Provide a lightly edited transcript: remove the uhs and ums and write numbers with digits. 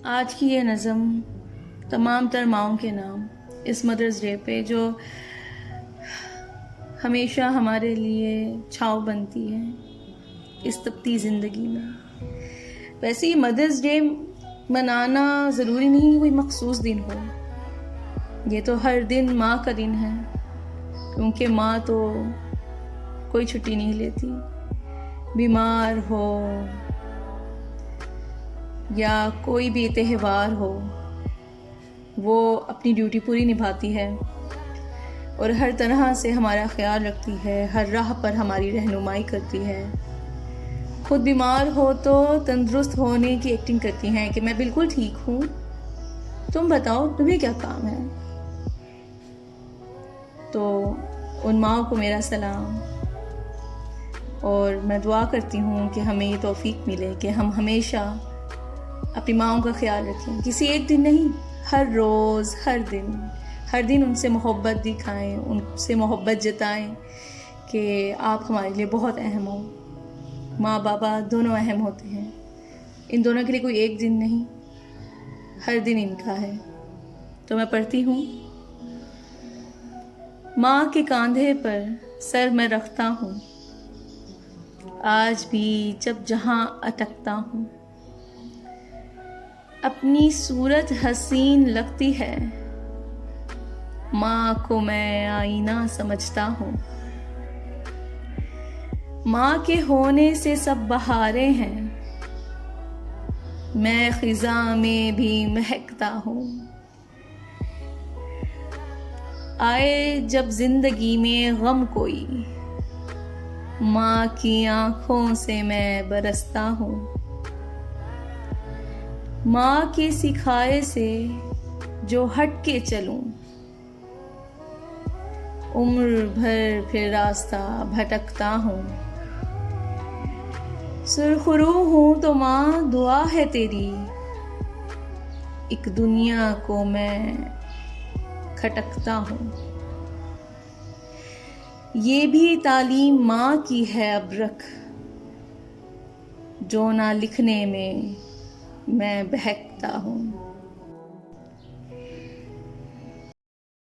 आज की ये नज़म तमाम तर माओं के नाम इस मदर्स डे पे जो हमेशा हमारे लिए छाँव बनती है इस तपती ज़िंदगी में। वैसे ये मदर्स डे मनाना ज़रूरी नहीं कि कोई मखसूस दिन हो, ये तो हर दिन माँ का दिन है, क्योंकि माँ तो कोई छुट्टी नहीं लेती। बीमार हो या कोई भी त्यौहार हो, वो अपनी ड्यूटी पूरी निभाती है और हर तरह से हमारा ख्याल रखती है, हर राह पर हमारी रहनुमाई करती है। खुद बीमार हो तो तंदुरुस्त होने की एक्टिंग करती हैं कि मैं बिल्कुल ठीक हूँ, तुम बताओ तुम्हें क्या काम है। तो उन माओं को मेरा सलाम, और मैं दुआ करती हूँ कि हमें ये तौफीक मिले कि हम हमेशा अपनी माओं का ख्याल रखें। किसी एक दिन नहीं, हर रोज़ हर दिन उनसे मोहब्बत दिखाएं, उनसे मोहब्बत जताएं कि आप हमारे लिए बहुत अहम हो। माँ बाबा दोनों अहम होते हैं, इन दोनों के लिए कोई एक दिन नहीं, हर दिन इनका है। तो मैं पढ़ती हूँ। माँ के कांधे पर सर मैं रखता हूँ, आज भी जब जहाँ अटकता हूँ। अपनी सूरत हसीन लगती है, माँ को मैं आईना समझता हूँ। माँ के होने से सब बहारें हैं, मैं खिज़ा में भी महकता हूँ। आए जब जिंदगी में गम कोई, माँ की आंखों से मैं बरसता हूँ। माँ के सिखाए से जो हट के चलूं, उम्र भर फिर रास्ता भटकता हूँ। सुरखरू हूँ तो माँ दुआ है तेरी, एक दुनिया को मैं खटकता हूँ। ये भी तालीम माँ की है अबरख, जो ना लिखने में मैं बहकता हूँ।